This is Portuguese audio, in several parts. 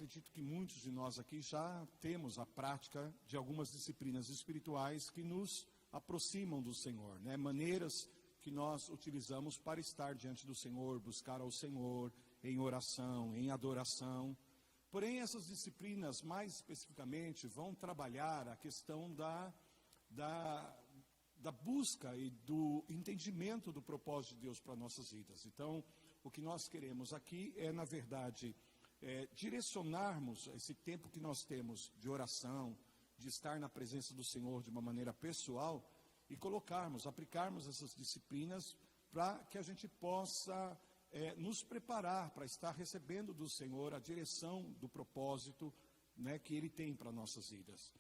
acredito que muitos de nós aqui já temos a prática de algumas disciplinas espirituais que nos aproximam do Senhor, né? Maneiras que nós utilizamos para estar diante do Senhor, buscar ao Senhor em oração, em adoração. Porém, essas disciplinas, mais especificamente, vão trabalhar a questão da busca e do entendimento do propósito de Deus para nossas vidas. Então, o que nós queremos aqui é, na verdade, direcionarmos esse tempo que nós temos de oração, de estar na presença do Senhor de uma maneira pessoal e aplicarmos essas disciplinas para que a gente possa nos preparar para estar recebendo do Senhor a direção do propósito, né, que Ele tem para nossas vidas.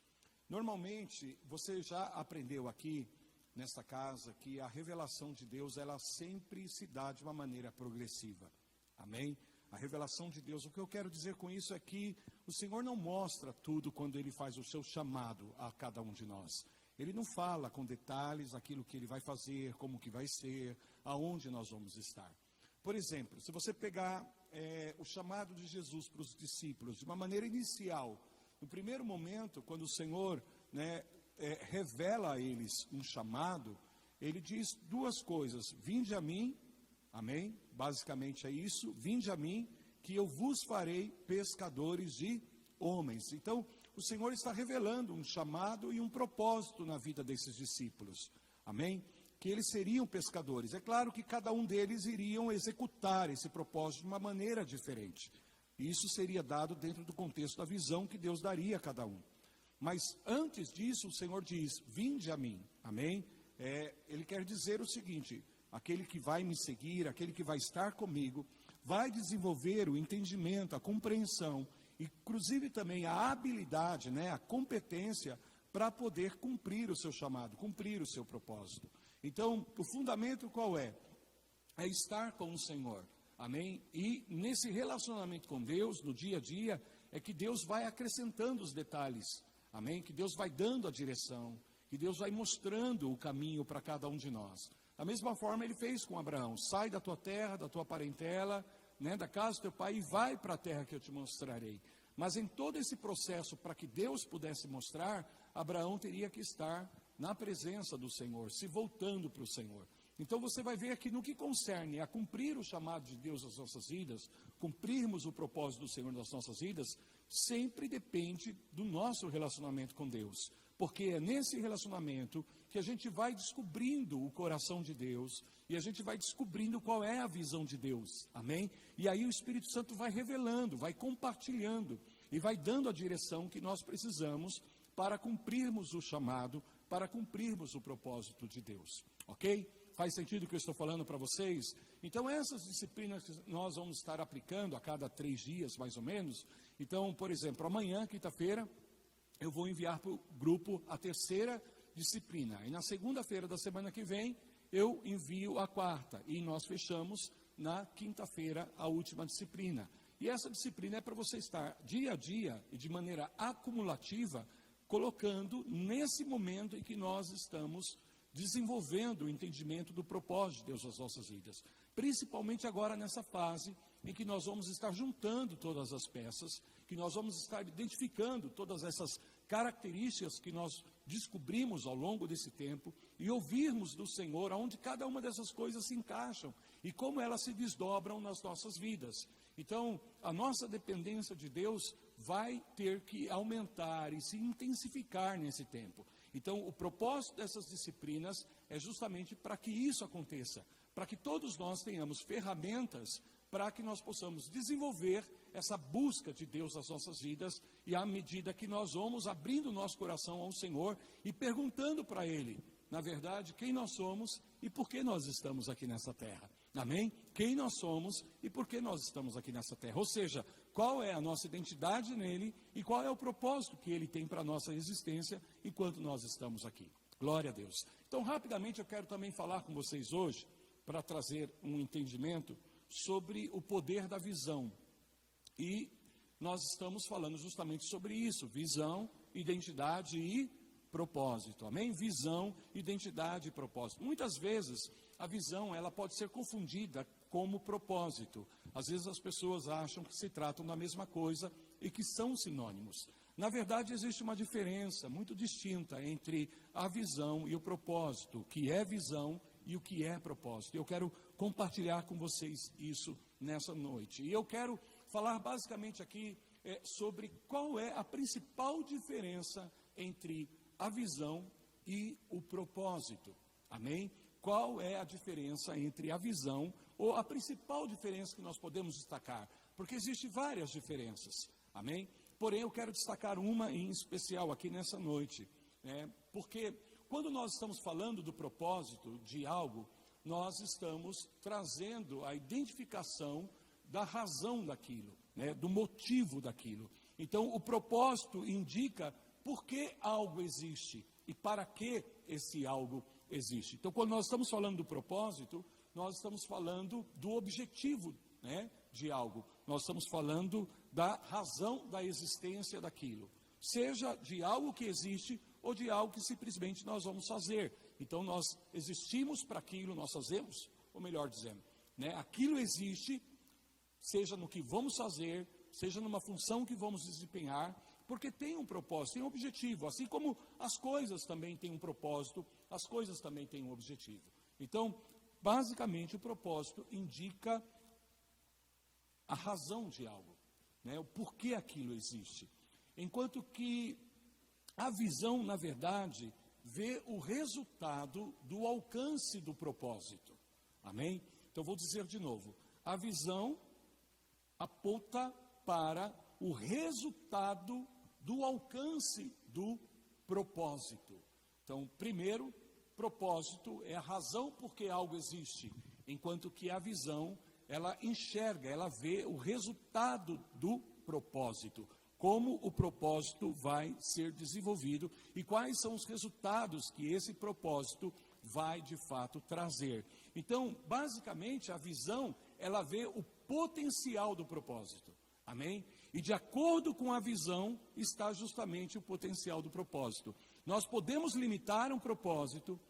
Normalmente, você já aprendeu aqui, nesta casa, que a revelação de Deus, ela sempre se dá de uma maneira progressiva. Amém? A revelação de Deus, o que eu quero dizer com isso é que o Senhor não mostra tudo quando Ele faz o seu chamado a cada um de nós. Ele não fala com detalhes aquilo que Ele vai fazer, como que vai ser, aonde nós vamos estar. Por exemplo, se você pegar o chamado de Jesus para os discípulos, de uma maneira inicial, no primeiro momento, quando o Senhor, revela a eles um chamado, Ele diz duas coisas: vinde a mim, amém? Basicamente é isso, vinde a mim, que eu vos farei pescadores de homens. Então, o Senhor está revelando um chamado e um propósito na vida desses discípulos, amém? Que eles seriam pescadores. É claro que cada um deles iriam executar esse propósito de uma maneira diferente. E isso seria dado dentro do contexto da visão que Deus daria a cada um. Mas antes disso, o Senhor diz: vinde a mim, amém? Ele quer dizer o seguinte: aquele que vai me seguir, aquele que vai estar comigo, vai desenvolver o entendimento, a compreensão, inclusive também a habilidade, né, a competência para poder cumprir o seu chamado, cumprir o seu propósito. Então, o fundamento qual é? É estar com o Senhor, amém? E nesse relacionamento com Deus, no dia a dia, é que Deus vai acrescentando os detalhes, amém? Que Deus vai dando a direção, que Deus vai mostrando o caminho para cada um de nós. Da mesma forma Ele fez com Abraão: sai da tua terra, da tua parentela, né, da casa do teu pai, e vai para a terra que eu te mostrarei. Mas em todo esse processo, para que Deus pudesse mostrar, Abraão teria que estar na presença do Senhor, se voltando para o Senhor. Então você vai ver que no que concerne a cumprir o chamado de Deus nas nossas vidas, cumprirmos o propósito do Senhor nas nossas vidas, sempre depende do nosso relacionamento com Deus. Porque é nesse relacionamento que a gente vai descobrindo o coração de Deus e a gente vai descobrindo qual é a visão de Deus, amém? E aí o Espírito Santo vai revelando, vai compartilhando e vai dando a direção que nós precisamos para cumprirmos o chamado, para cumprirmos o propósito de Deus, ok? Faz sentido o que eu estou falando para vocês? Então, essas disciplinas que nós vamos estar aplicando a cada 3 dias, mais ou menos. Então, por exemplo, amanhã, quinta-feira, eu vou enviar para o grupo a 3ª disciplina. E na segunda-feira da semana que vem, eu envio a 4ª. E nós fechamos na quinta-feira a última disciplina. E essa disciplina é para você estar dia a dia e de maneira acumulativa, colocando nesse momento em que nós estamos desenvolvendo o entendimento do propósito de Deus nas nossas vidas. Principalmente agora nessa fase em que nós vamos estar juntando todas as peças, que nós vamos estar identificando todas essas características que nós descobrimos ao longo desse tempo e ouvirmos do Senhor aonde cada uma dessas coisas se encaixam e como elas se desdobram nas nossas vidas. Então, a nossa dependência de Deus vai ter que aumentar e se intensificar nesse tempo. Então, o propósito dessas disciplinas é justamente para que isso aconteça, para que todos nós tenhamos ferramentas para que nós possamos desenvolver essa busca de Deus nas nossas vidas e à medida que nós vamos abrindo o nosso coração ao Senhor e perguntando para Ele, na verdade, quem nós somos e por que nós estamos aqui nessa terra. Amém? Quem nós somos e por que nós estamos aqui nessa terra. Ou seja, qual é a nossa identidade nele e qual é o propósito que ele tem para a nossa existência enquanto nós estamos aqui. Glória a Deus. Então, rapidamente, eu quero também falar com vocês hoje, para trazer um entendimento sobre o poder da visão. E nós estamos falando justamente sobre isso: visão, identidade e propósito. Amém? Visão, identidade e propósito. Muitas vezes a visão ela pode ser confundida como propósito. Às vezes as pessoas acham que se tratam da mesma coisa e que são sinônimos. Na verdade, existe uma diferença muito distinta entre a visão e o propósito, o que é visão e o que é propósito. Eu quero compartilhar com vocês isso nessa noite. E eu quero falar basicamente aqui sobre qual é a principal diferença entre a visão e o propósito. Amém? Qual é a diferença entre a visão, ou a principal diferença que nós podemos destacar? Porque existem várias diferenças. Amém? Porém, eu quero destacar uma em especial aqui nessa noite, né? Porque quando nós estamos falando do propósito de algo, nós estamos trazendo a identificação da razão daquilo, né? Do motivo daquilo. Então, o propósito indica por que algo existe e para que esse algo existe. Então, quando nós estamos falando do propósito, nós estamos falando do objetivo, né, de algo. Nós estamos falando da razão da existência daquilo. Seja de algo que existe ou de algo que simplesmente nós vamos fazer. Então, nós existimos para aquilo, nós fazemos, ou melhor dizendo, né, aquilo existe, seja no que vamos fazer, seja numa função que vamos desempenhar, porque tem um propósito, tem um objetivo. Assim como as coisas também têm um propósito, as coisas também têm um objetivo. Então, basicamente, o propósito indica a razão de algo, né? O porquê aquilo existe. Enquanto que a visão, na verdade, vê o resultado do alcance do propósito. Amém? Então, vou dizer de novo. A visão aponta para o resultado do alcance do propósito. Então, primeiro, propósito é a razão por que algo existe, enquanto que a visão, ela enxerga, ela vê o resultado do propósito, como o propósito vai ser desenvolvido e quais são os resultados que esse propósito vai de fato trazer. Então, basicamente, a visão, ela vê o potencial do propósito. Amém? E de acordo com a visão está justamente o potencial do propósito. Nós podemos limitar um propósito,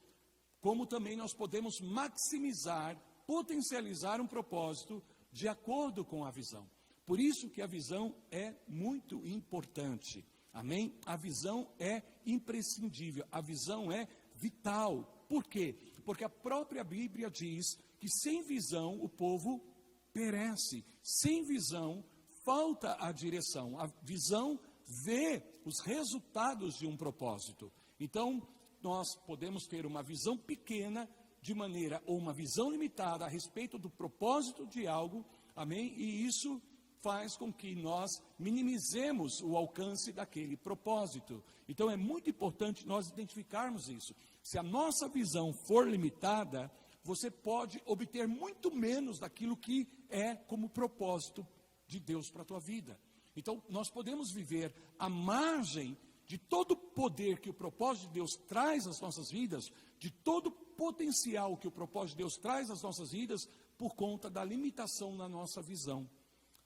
como também nós podemos maximizar, potencializar um propósito de acordo com a visão. Por isso que a visão é muito importante. Amém? A visão é imprescindível, a visão é vital. Por quê? Porque a própria Bíblia diz que sem visão o povo perece. Sem visão falta a direção. A visão vê os resultados de um propósito. Então, nós podemos ter uma visão pequena de maneira, ou uma visão limitada a respeito do propósito de algo, amém? E isso faz com que nós minimizemos o alcance daquele propósito. Então, é muito importante nós identificarmos isso. Se a nossa visão for limitada, você pode obter muito menos daquilo que é como propósito de Deus para a tua vida. Então, nós podemos viver à margem de todo o poder que o propósito de Deus traz às nossas vidas, de todo o potencial que o propósito de Deus traz às nossas vidas, por conta da limitação na nossa visão.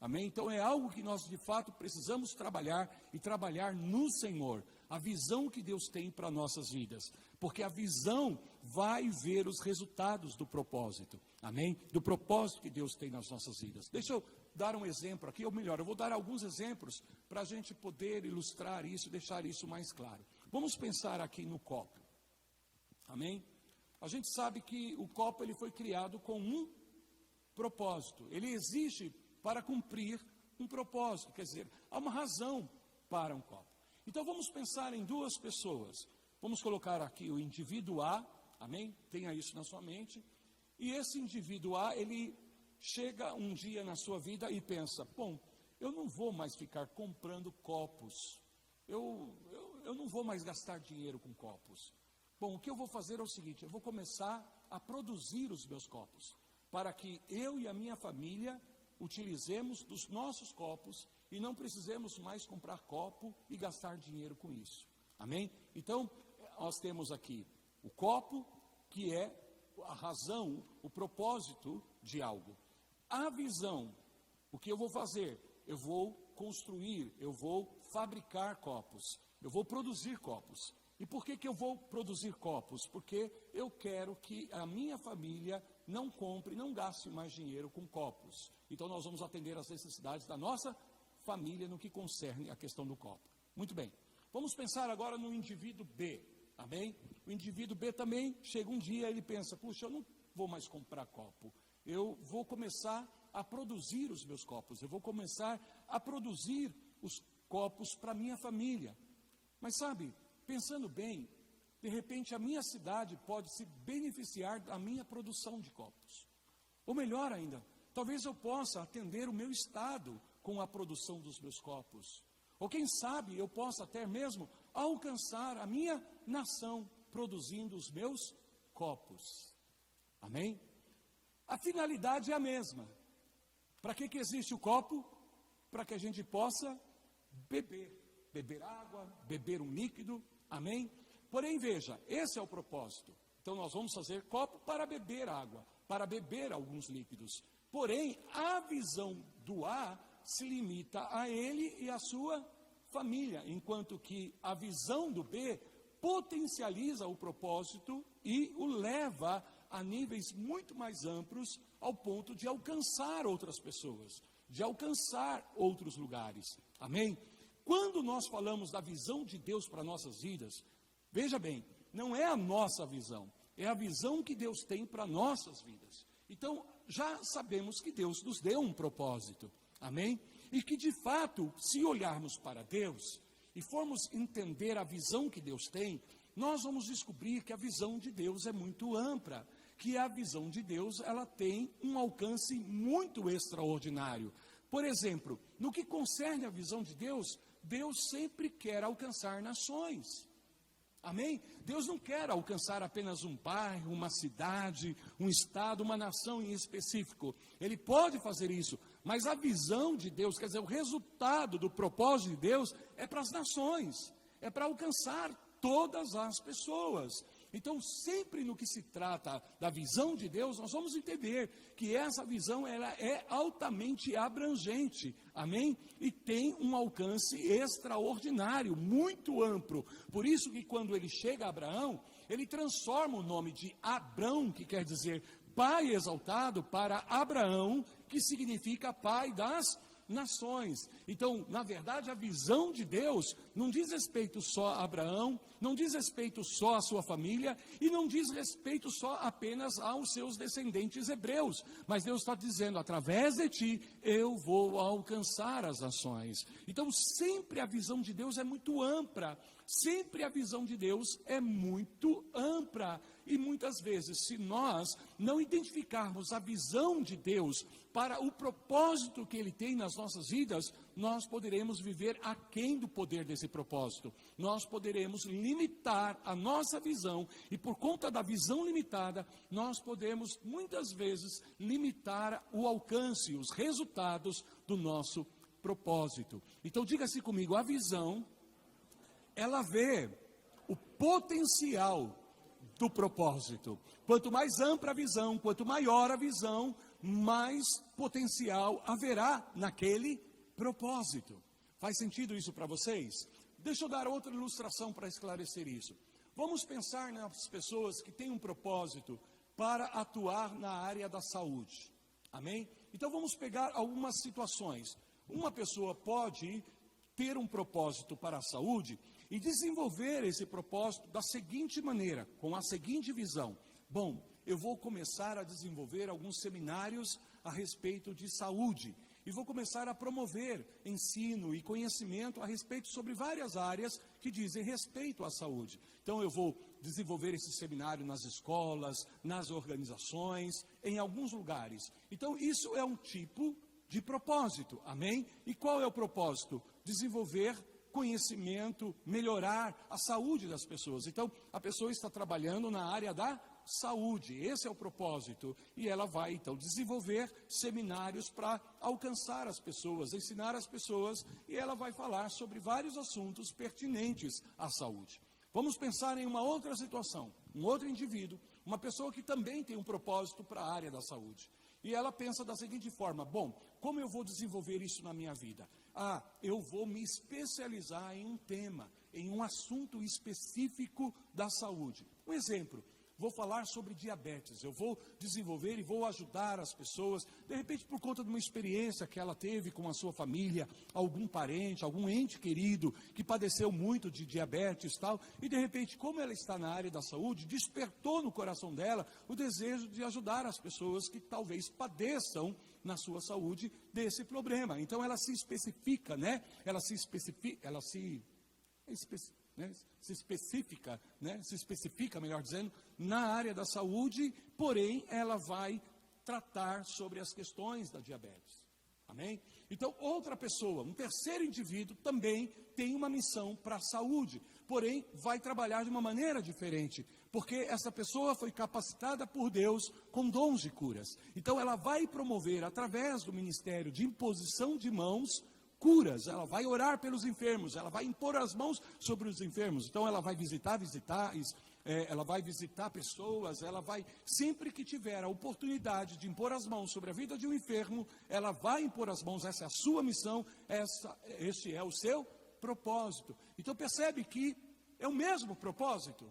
Amém? Então, é algo que nós, de fato, precisamos trabalhar e trabalhar no Senhor. A visão que Deus tem para nossas vidas. Porque a visão vai ver os resultados do propósito. Amém? Do propósito que Deus tem nas nossas vidas. Deixa eu dar um exemplo aqui, ou melhor, eu vou dar alguns exemplos para a gente poder ilustrar isso, deixar isso mais claro. Vamos pensar aqui no copo. Amém? A gente sabe que o copo ele foi criado com um propósito. Ele existe para cumprir um propósito, quer dizer, há uma razão para um copo. Então vamos pensar em duas pessoas. Vamos colocar aqui o indivíduo A, amém? Tenha isso na sua mente. E esse indivíduo A, ele chega um dia na sua vida e pensa, bom, eu não vou mais ficar comprando copos. Eu não vou mais gastar dinheiro com copos. Bom, o que eu vou fazer é o seguinte, eu vou começar a produzir os meus copos, para que eu e a minha família utilizemos dos nossos copos e não precisemos mais comprar copo e gastar dinheiro com isso. Amém? Então, nós temos aqui o copo, que é a razão, o propósito de algo. A visão, o que eu vou fazer? Eu vou construir, eu vou fabricar copos, eu vou produzir copos. E por que eu vou produzir copos? Porque eu quero que a minha família não compre, não gaste mais dinheiro com copos. Então nós vamos atender às necessidades da nossa família no que concerne a questão do copo. Muito bem. Vamos pensar agora no indivíduo B. Amém? O indivíduo B também chega um dia, ele pensa, puxa, eu não vou mais comprar copo. Eu vou começar a produzir os meus copos. Eu vou começar a produzir os copos para a minha família. Mas sabe, pensando bem, de repente a minha cidade pode se beneficiar da minha produção de copos. Ou melhor ainda, talvez eu possa atender o meu estado com a produção dos meus copos. Ou quem sabe eu possa até mesmo alcançar a minha nação produzindo os meus copos. Amém? A finalidade é a mesma. Para que existe o copo? Para que a gente possa beber água, beber um líquido, amém? Porém, veja, esse é o propósito. Então nós vamos fazer copo para beber água, para beber alguns líquidos. Porém, a visão do A se limita a ele e a sua família, enquanto que a visão do B potencializa o propósito e o leva a níveis muito mais amplos, ao ponto de alcançar outras pessoas, de alcançar outros lugares. Amém? Quando nós falamos da visão de Deus para nossas vidas, veja bem, não é a nossa visão, é a visão que Deus tem para nossas vidas. Então, já sabemos que Deus nos deu um propósito. Amém? E que de fato, se olharmos para Deus e formos entender a visão que Deus tem, nós vamos descobrir que a visão de Deus é muito ampla, que a visão de Deus ela tem um alcance muito extraordinário. Por exemplo, no que concerne a visão de Deus, Deus sempre quer alcançar nações. Amém? Deus não quer alcançar apenas um bairro, uma cidade, um estado, uma nação em específico. Ele pode fazer isso, mas a visão de Deus, quer dizer, o resultado do propósito de Deus é para as nações, é para alcançar todas as pessoas. Então, sempre no que se trata da visão de Deus, nós vamos entender que essa visão ela é altamente abrangente, amém? E tem um alcance extraordinário, muito amplo. Por isso que quando ele chega a Abraão, ele transforma o nome de Abrão, que quer dizer pai exaltado, para Abraão, que significa pai das nações. Então, na verdade, a visão de Deus não diz respeito só a Abraão, não diz respeito só à sua família e não diz respeito só apenas aos seus descendentes hebreus, mas Deus está dizendo, através de ti eu vou alcançar as nações. Então, sempre a visão de Deus é muito ampla, sempre a visão de Deus é muito ampla. E muitas vezes, se nós não identificarmos a visão de Deus para o propósito que Ele tem nas nossas vidas, nós poderemos viver aquém do poder desse propósito. Nós poderemos limitar a nossa visão e por conta da visão limitada, nós podemos muitas vezes limitar o alcance, os resultados do nosso propósito. Então diga-se comigo, a visão, ela vê o potencial do propósito. Quanto mais ampla a visão, quanto maior a visão, mais potencial haverá naquele propósito. Faz sentido isso para vocês? Deixa eu dar outra ilustração para esclarecer isso. Vamos pensar nas pessoas que têm um propósito para atuar na área da saúde. Amém? Então vamos pegar algumas situações. Uma pessoa pode ter um propósito para a saúde e desenvolver esse propósito da seguinte maneira, com a seguinte visão. Bom, eu vou começar a desenvolver alguns seminários a respeito de saúde e vou começar a promover ensino e conhecimento a respeito sobre várias áreas que dizem respeito à saúde. Então eu vou desenvolver esse seminário nas escolas, nas organizações, em alguns lugares. Então isso é um tipo de propósito, amém? E qual é o propósito? Desenvolver conhecimento, melhorar a saúde das pessoas. Então, a pessoa está trabalhando na área da saúde, esse é o propósito. E ela vai, então, desenvolver seminários para alcançar as pessoas, ensinar as pessoas, e ela vai falar sobre vários assuntos pertinentes à saúde. Vamos pensar em uma outra situação, um outro indivíduo, uma pessoa que também tem um propósito para a área da saúde. E ela pensa da seguinte forma, bom, como eu vou desenvolver isso na minha vida? Eu vou me especializar em um tema. em um assunto específico da saúde. Um exemplo, vou falar sobre diabetes, eu vou desenvolver e vou ajudar as pessoas, de repente por conta de uma experiência que ela teve com a sua família, algum parente, algum ente querido que padeceu muito de diabetes e tal, e de repente, como ela está na área da saúde, despertou no coração dela o desejo de ajudar as pessoas que talvez padeçam na sua saúde desse problema. Então ela se especifica, né? Se especifica, melhor dizendo, na área da saúde, porém ela vai tratar sobre as questões da diabetes. Amém? Então, outra pessoa, um terceiro indivíduo também tem uma missão para a saúde, porém vai trabalhar de uma maneira diferente, porque essa pessoa foi capacitada por Deus com dons de curas. Então ela vai promover, através do ministério de imposição de mãos, curas. Ela vai orar pelos enfermos, ela vai impor as mãos sobre os enfermos. Então ela vai ela vai visitar pessoas, ela vai, sempre que tiver a oportunidade de impor as mãos sobre a vida de um enfermo, ela vai impor as mãos. Essa é a sua missão, este é o seu propósito. Então percebe que é o mesmo propósito,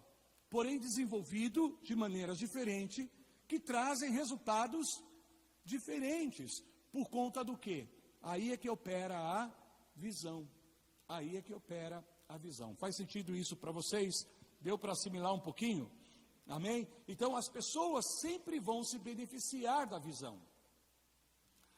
porém desenvolvido de maneiras diferentes, que trazem resultados diferentes. Por conta do quê? Aí é que opera a visão. Aí é que opera a visão. Faz sentido isso para vocês? Deu para assimilar um pouquinho? Amém? Então as pessoas sempre vão se beneficiar da visão.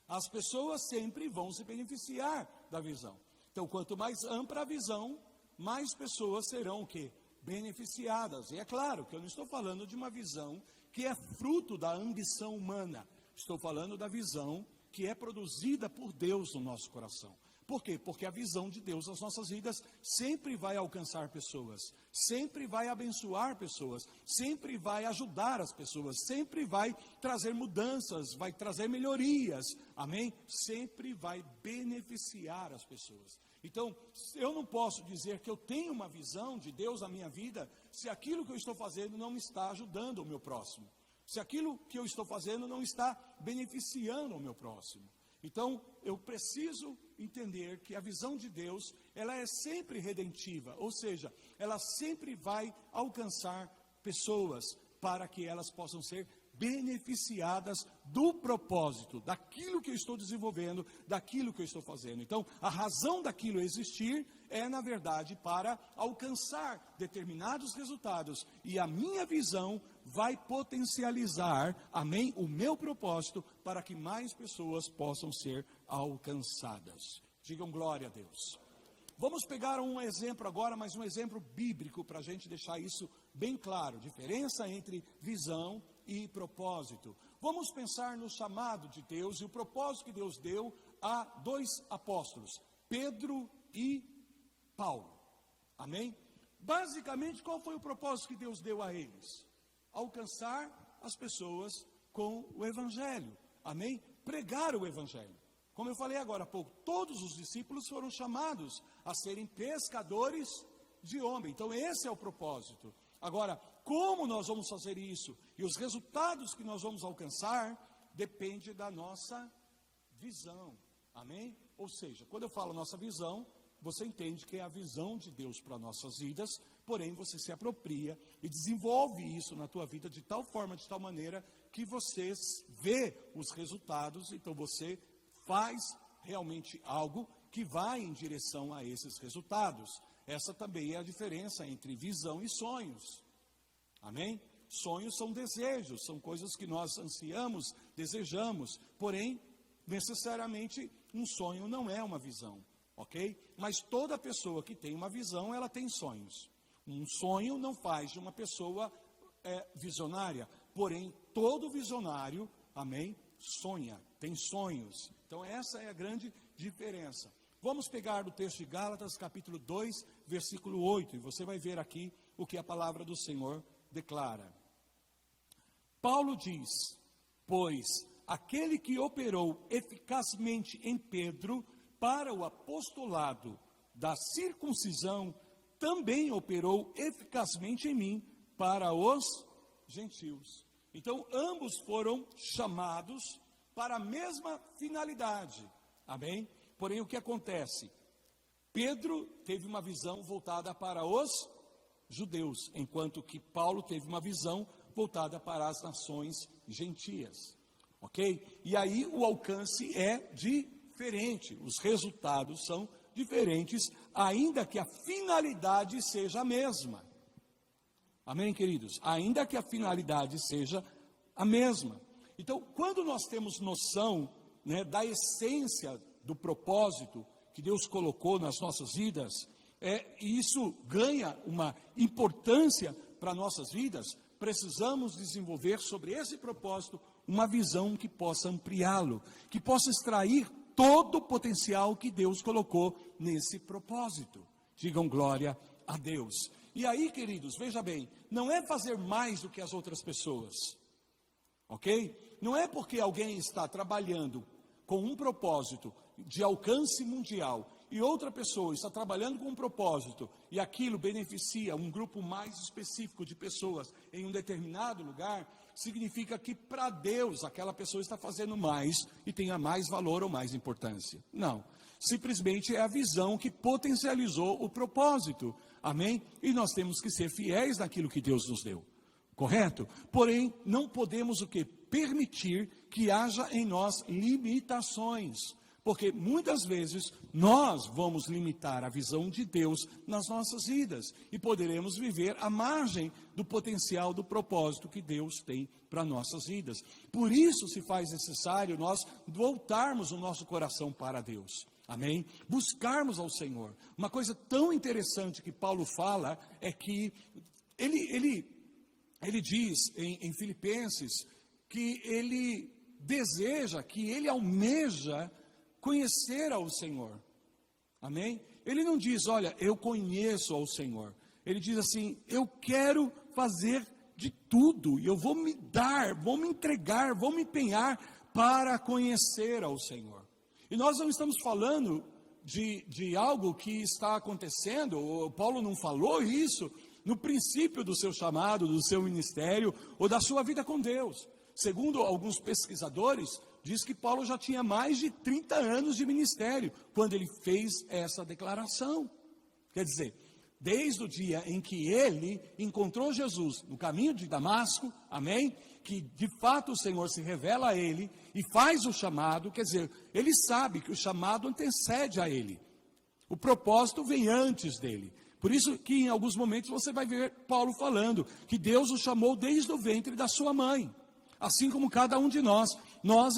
As pessoas sempre vão se beneficiar da visão. Então quanto mais ampla a visão, mais pessoas serão o quê? Beneficiadas. E é claro que eu não estou falando de uma visão que é fruto da ambição humana. Estou falando da visão que é produzida por Deus no nosso coração. Por quê? Porque a visão de Deus nas nossas vidas sempre vai alcançar pessoas, sempre vai abençoar pessoas, sempre vai ajudar as pessoas, sempre vai trazer mudanças, vai trazer melhorias, amém? Sempre vai beneficiar as pessoas. Então, eu não posso dizer que eu tenho uma visão de Deus na minha vida, se aquilo que eu estou fazendo não está ajudando o meu próximo. Se aquilo que eu estou fazendo não está beneficiando o meu próximo. Então, eu preciso entender que a visão de Deus, ela é sempre redentiva, ou seja, ela sempre vai alcançar pessoas para que elas possam ser beneficiadas do propósito, daquilo que eu estou desenvolvendo, daquilo que eu estou fazendo. Então, a razão daquilo existir é, na verdade, para alcançar determinados resultados. E a minha visão vai potencializar, amém, o meu propósito para que mais pessoas possam ser alcançadas. Digam glória a Deus. Vamos pegar um exemplo agora, mas um exemplo bíblico para a gente deixar isso bem claro. Diferença entre visão e propósito. Vamos pensar no chamado de Deus e o propósito que Deus deu a dois apóstolos, Pedro e Paulo. Amém? Basicamente, qual foi o propósito que Deus deu a eles? Alcançar as pessoas com o Evangelho. Amém? Pregar o Evangelho. Como eu falei agora há pouco, todos os discípulos foram chamados a serem pescadores de homens. Então esse é o propósito. Agora, como nós vamos fazer isso? E os resultados que nós vamos alcançar depende da nossa visão. Amém? Ou seja, quando eu falo nossa visão, você entende que é a visão de Deus para nossas vidas, porém você se apropria e desenvolve isso na tua vida de tal forma, de tal maneira, que você vê os resultados, então você faz realmente algo que vai em direção a esses resultados. Essa também é a diferença entre visão e sonhos. Amém? Sonhos são desejos, são coisas que nós ansiamos, desejamos, porém, necessariamente, um sonho não é uma visão. Ok? Mas toda pessoa que tem uma visão, ela tem sonhos. Um sonho não faz de uma pessoa visionária, porém, todo visionário, amém, sonha, tem sonhos. Então, essa é a grande diferença. Vamos pegar o texto de Gálatas, capítulo 2, versículo 8, e você vai ver aqui o que a palavra do Senhor declara. Paulo diz, pois aquele que operou eficazmente em Pedro para o apostolado da circuncisão, também operou eficazmente em mim para os gentios. Então, ambos foram chamados para a mesma finalidade. Amém? Porém, o que acontece? Pedro teve uma visão voltada para os judeus, enquanto que Paulo teve uma visão voltada para as nações gentias, ok? E aí o alcance é diferente, os resultados são diferentes, ainda que a finalidade seja a mesma. Amém, queridos? Ainda que a finalidade seja a mesma. Então, quando nós temos noção, né, da essência do propósito que Deus colocou nas nossas vidas, e isso ganha uma importância para nossas vidas, precisamos desenvolver sobre esse propósito uma visão que possa ampliá-lo, que possa extrair todo o potencial que Deus colocou nesse propósito. Digam glória a Deus. E aí, queridos, veja bem, não é fazer mais do que as outras pessoas, ok? Não é porque alguém está trabalhando com um propósito de alcance mundial e outra pessoa está trabalhando com um propósito e aquilo beneficia um grupo mais específico de pessoas em um determinado lugar, significa que para Deus aquela pessoa está fazendo mais e tenha mais valor ou mais importância. Não, simplesmente é a visão que potencializou o propósito, amém? E nós temos que ser fiéis naquilo que Deus nos deu, correto? Porém, não podemos o quê? Permitir que haja em nós limitações, porque muitas vezes nós vamos limitar a visão de Deus nas nossas vidas e poderemos viver à margem do potencial do propósito que Deus tem para nossas vidas. Por isso se faz necessário nós voltarmos o nosso coração para Deus. Amém? Buscarmos ao Senhor. Uma coisa tão interessante que Paulo fala é que ele diz em Filipenses que ele deseja, que ele almeja conhecer ao Senhor. Amém? Ele não diz, olha, eu conheço ao Senhor. Ele diz assim, eu quero fazer de tudo, e eu vou me dar, vou me entregar, vou me empenhar para conhecer ao Senhor. E nós não estamos falando de algo que está acontecendo, o Paulo não falou isso no princípio do seu chamado, do seu ministério, ou da sua vida com Deus. Segundo alguns pesquisadores, diz que Paulo já tinha mais de 30 anos de ministério, quando ele fez essa declaração. Quer dizer, desde o dia em que ele encontrou Jesus no caminho de Damasco, amém? Que de fato o Senhor se revela a ele e faz o chamado, quer dizer, ele sabe que o chamado antecede a ele. O propósito vem antes dele. Por isso que em alguns momentos você vai ver Paulo falando que Deus o chamou desde o ventre da sua mãe. Assim como cada um de nós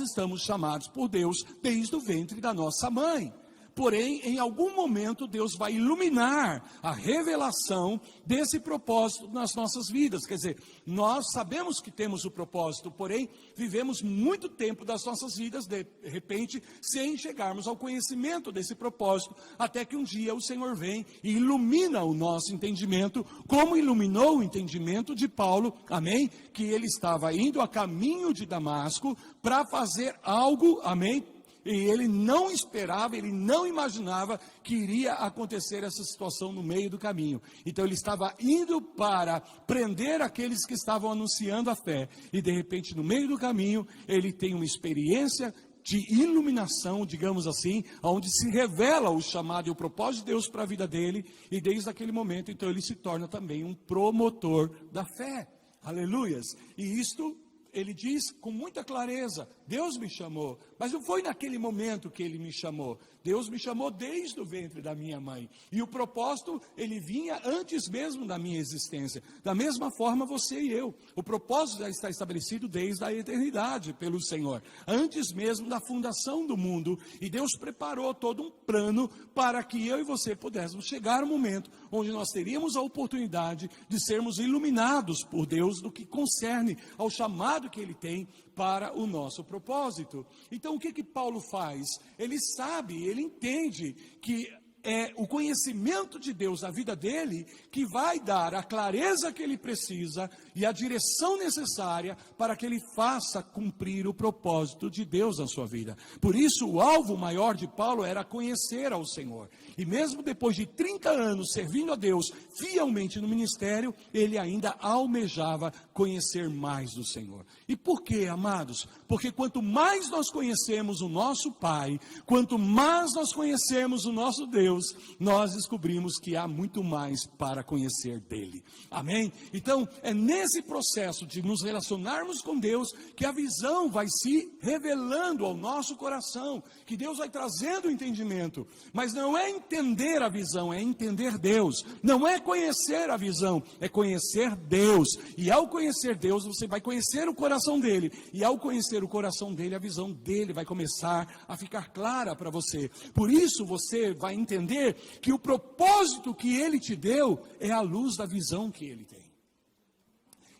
estamos chamados por Deus desde o ventre da nossa mãe. Porém, em algum momento, Deus vai iluminar a revelação desse propósito nas nossas vidas. Quer dizer, nós sabemos que temos o propósito, porém, vivemos muito tempo das nossas vidas, de repente, sem chegarmos ao conhecimento desse propósito, até que um dia o Senhor vem e ilumina o nosso entendimento, como iluminou o entendimento de Paulo, amém? Que ele estava indo a caminho de Damasco para fazer algo, amém? E ele não esperava, ele não imaginava que iria acontecer essa situação no meio do caminho. Então ele estava indo para prender aqueles que estavam anunciando a fé. E de repente, no meio do caminho, ele tem uma experiência de iluminação, digamos assim, onde se revela o chamado e o propósito de Deus para a vida dele. E desde aquele momento, então, ele se torna também um promotor da fé. Aleluias! E isto ele diz com muita clareza, Deus me chamou, mas não foi naquele momento que ele me chamou, Deus me chamou desde o ventre da minha mãe, e o propósito, ele vinha antes mesmo da minha existência, da mesma forma você e eu, o propósito já está estabelecido desde a eternidade pelo Senhor, antes mesmo da fundação do mundo, e Deus preparou todo um plano para que eu e você pudéssemos chegar ao momento onde nós teríamos a oportunidade de sermos iluminados por Deus no que concerne ao chamado que ele tem para o nosso propósito. Então o que Paulo faz? Ele sabe, ele entende que é o conhecimento de Deus na vida dele que vai dar a clareza que ele precisa e a direção necessária para que ele faça cumprir o propósito de Deus na sua vida. Por isso o alvo maior de Paulo era conhecer ao Senhor. E mesmo depois de 30 anos servindo a Deus fielmente no ministério, ele ainda almejava conhecer mais do Senhor. E por quê, amados? Porque quanto mais nós conhecemos o nosso Pai, quanto mais nós conhecemos o nosso Deus, Deus, nós descobrimos que há muito mais para conhecer dele. Amém? Então, é nesse processo de nos relacionarmos com Deus que a visão vai se revelando ao nosso coração, que Deus vai trazendo o entendimento. Mas não é entender a visão, é entender Deus. Não é conhecer a visão, é conhecer Deus. E ao conhecer Deus, você vai conhecer o coração dele. E ao conhecer o coração dele, a visão dele vai começar a ficar clara para você. Por isso você vai entender que o propósito que ele te deu é à luz da visão que ele tem.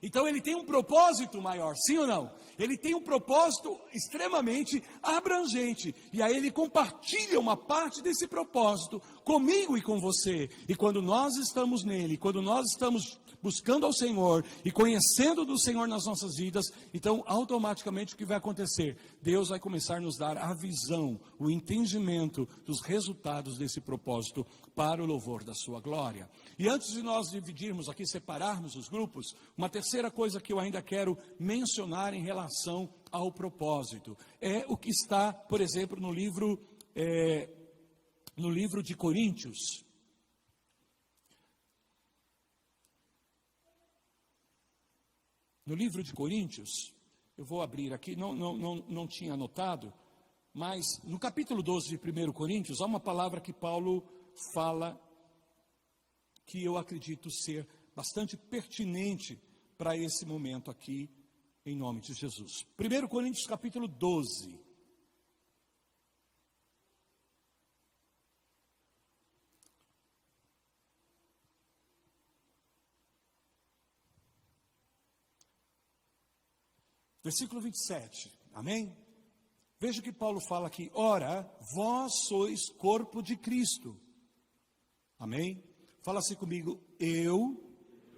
Então ele tem um propósito maior, sim ou não? Ele tem um propósito extremamente abrangente. E aí ele compartilha uma parte desse propósito comigo e com você. E quando nós estamos nele, quando nós estamos buscando ao Senhor e conhecendo do Senhor nas nossas vidas, então automaticamente o que vai acontecer? Deus vai começar a nos dar a visão, o entendimento dos resultados desse propósito para o louvor da sua glória. E antes de nós dividirmos aqui, separarmos os grupos, uma terceira coisa que eu ainda quero mencionar em relação ao propósito é o que está, por exemplo, no livro de Coríntios. No livro de Coríntios, eu vou abrir aqui, não tinha anotado, mas no capítulo 12 de 1 Coríntios, há uma palavra que Paulo fala, que eu acredito ser bastante pertinente para esse momento aqui, em nome de Jesus. 1 Coríntios capítulo 12. Versículo 27, amém? Veja o que Paulo fala aqui. Ora, vós sois corpo de Cristo. Amém? Fala assim comigo, eu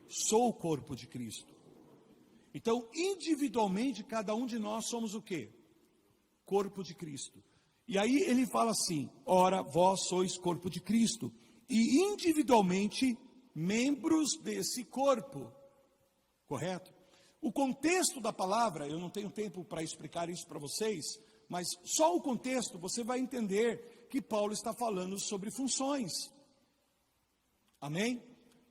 sou o corpo de Cristo. Então, individualmente, cada um de nós somos o quê? Corpo de Cristo. E aí ele fala assim, ora, vós sois corpo de Cristo. E individualmente, membros desse corpo. Correto? O contexto da palavra, eu não tenho tempo para explicar isso para vocês, mas só o contexto você vai entender que Paulo está falando sobre funções. Amém?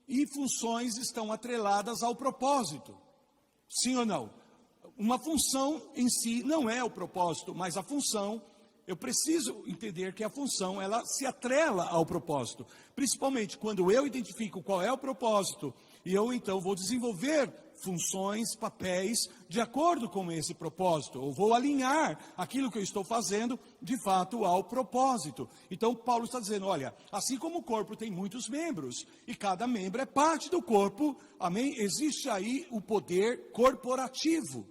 E funções estão atreladas ao propósito. Sim ou não? Uma função em si não é o propósito, mas a função, eu preciso entender que a função, ela se atrela ao propósito. Principalmente quando eu identifico qual é o propósito, e eu então vou desenvolver funções, papéis, de acordo com esse propósito. Eu vou alinhar aquilo que eu estou fazendo, de fato, ao propósito. Então, Paulo está dizendo, olha, assim como o corpo tem muitos membros, e cada membro é parte do corpo, amém? Existe aí o poder corporativo.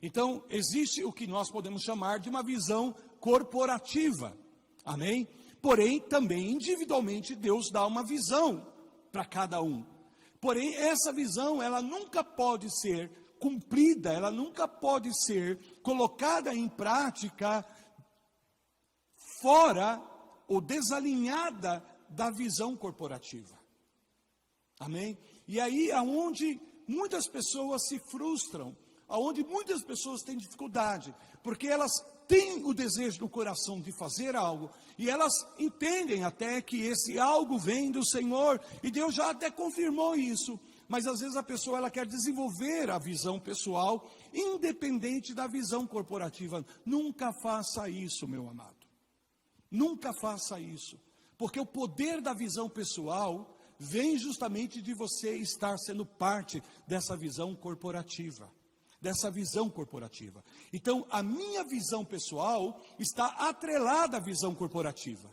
Então, existe o que nós podemos chamar de uma visão corporativa, amém? Porém, também, individualmente, Deus dá uma visão para cada um. Porém, essa visão, ela nunca pode ser cumprida, ela nunca pode ser colocada em prática fora ou desalinhada da visão corporativa. Amém? E aí é onde muitas pessoas se frustram, aonde muitas pessoas têm dificuldade, porque elas têm o desejo no coração de fazer algo, e elas entendem até que esse algo vem do Senhor, e Deus já até confirmou isso, mas às vezes a pessoa ela quer desenvolver a visão pessoal, independente da visão corporativa. Nunca faça isso, meu amado. Nunca faça isso, porque o poder da visão pessoal vem justamente de você estar sendo parte dessa visão corporativa. Então, a minha visão pessoal está atrelada à visão corporativa.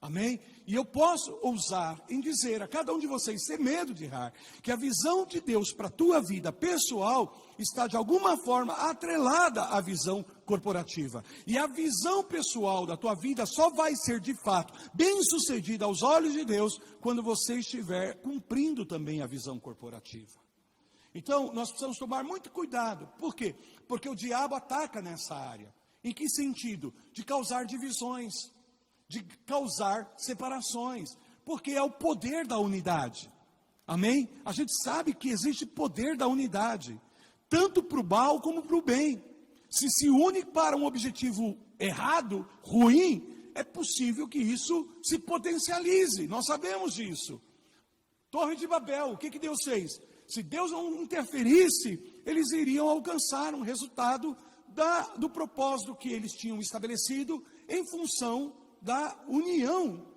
Amém? E eu posso ousar em dizer a cada um de vocês, sem medo de errar, que a visão de Deus para a tua vida pessoal está de alguma forma atrelada à visão corporativa. E a visão pessoal da tua vida só vai ser de fato bem-sucedida aos olhos de Deus quando você estiver cumprindo também a visão corporativa. Então, nós precisamos tomar muito cuidado. Por quê? Porque o diabo ataca nessa área. Em que sentido? De causar divisões, de causar separações, porque é o poder da unidade. Amém? A gente sabe que existe poder da unidade, tanto para o mal como para o bem. Se une para um objetivo errado, ruim, é possível que isso se potencialize. Nós sabemos disso. Torre de Babel, o que Deus fez? Se Deus não interferisse, eles iriam alcançar um resultado do propósito que eles tinham estabelecido em função da união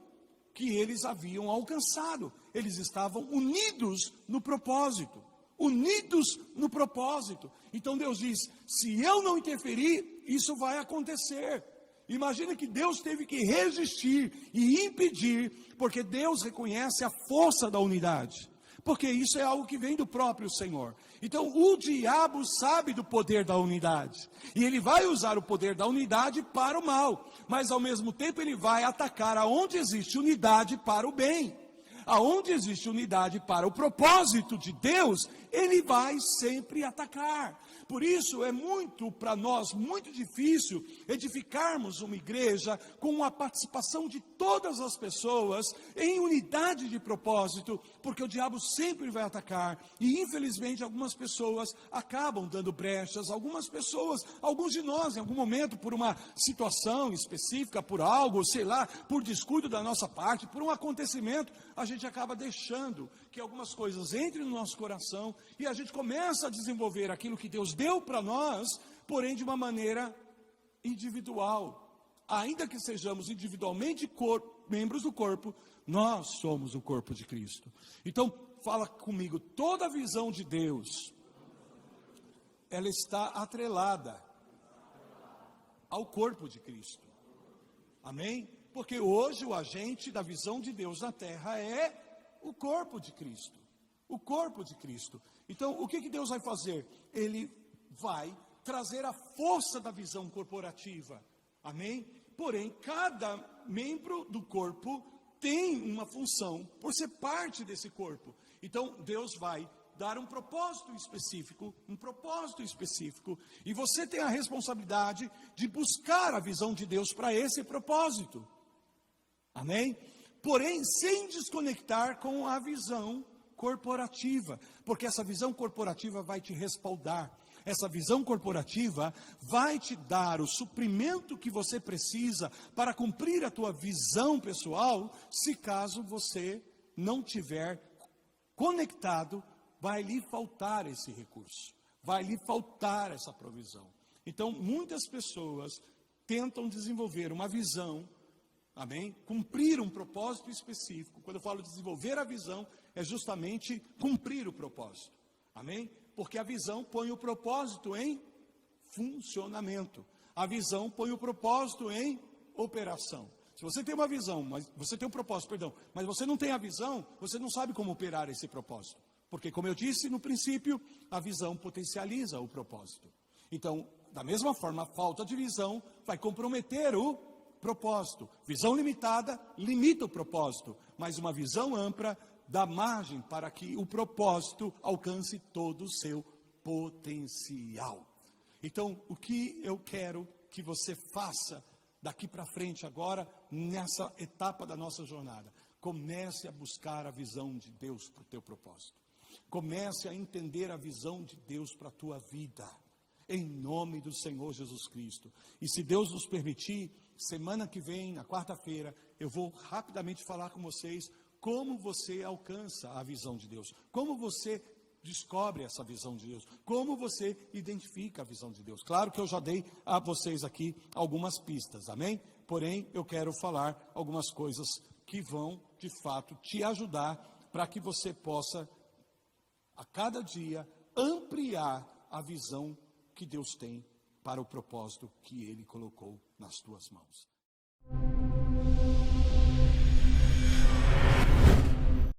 que eles haviam alcançado. Eles estavam unidos no propósito. Unidos no propósito. Então Deus diz, se eu não interferir, isso vai acontecer. Imagina que Deus teve que resistir e impedir, porque Deus reconhece a força da unidade. Porque isso é algo que vem do próprio Senhor. Então o diabo sabe do poder da unidade. E ele vai usar o poder da unidade para o mal. Mas ao mesmo tempo ele vai atacar aonde existe unidade para o bem. Aonde existe unidade para o propósito de Deus, ele vai sempre atacar. Por isso é para nós, muito difícil edificarmos uma igreja com a participação de todas as pessoas em unidade de propósito, porque o diabo sempre vai atacar, e infelizmente algumas pessoas acabam dando brechas, alguns de nós em algum momento, por uma situação específica, por algo, sei lá, por descuido da nossa parte, por um acontecimento, a gente acaba deixando que algumas coisas entrem no nosso coração, e a gente começa a desenvolver aquilo que Deus deu para nós, porém de uma maneira individual. Ainda que sejamos individualmente membros do corpo, nós somos o corpo de Cristo. Então, fala comigo, toda a visão de Deus, ela está atrelada ao corpo de Cristo. Amém? Porque hoje o agente da visão de Deus na terra é o corpo de Cristo. O corpo de Cristo. Então, o que Deus vai fazer? Ele vai trazer a força da visão corporativa. Amém? Porém, cada membro do corpo tem uma função por ser parte desse corpo. Então, Deus vai dar um propósito específico, e você tem a responsabilidade de buscar a visão de Deus para esse propósito. Amém? Porém, sem desconectar com a visão corporativa, porque essa visão corporativa vai te respaldar. Essa visão corporativa vai te dar o suprimento que você precisa para cumprir a tua visão pessoal, se caso você não tiver conectado, vai lhe faltar esse recurso, vai lhe faltar essa provisão. Então, muitas pessoas tentam desenvolver uma visão, amém? Cumprir um propósito específico. Quando eu falo desenvolver a visão, é justamente cumprir o propósito. Amém? Porque a visão põe o propósito em funcionamento. A visão põe o propósito em operação. Se você tem uma visão, mas você tem um propósito, mas você não tem a visão, você não sabe como operar esse propósito. Porque, como eu disse no princípio, a visão potencializa o propósito. Então, da mesma forma, a falta de visão vai comprometer o propósito. Visão limitada limita o propósito, mas uma visão ampla dá margem para que o propósito alcance todo o seu potencial. Então, o que eu quero que você faça daqui para frente agora, nessa etapa da nossa jornada? Comece a buscar a visão de Deus para o teu propósito. Comece a entender a visão de Deus para a tua vida, em nome do Senhor Jesus Cristo. E se Deus nos permitir, semana que vem, na quarta-feira, eu vou rapidamente falar com vocês como você alcança a visão de Deus, como você descobre essa visão de Deus, como você identifica a visão de Deus. Claro que eu já dei a vocês aqui algumas pistas, amém? Porém, eu quero falar algumas coisas que vão, de fato, te ajudar para que você possa, a cada dia, ampliar a visão que Deus tem para o propósito que Ele colocou nas tuas mãos.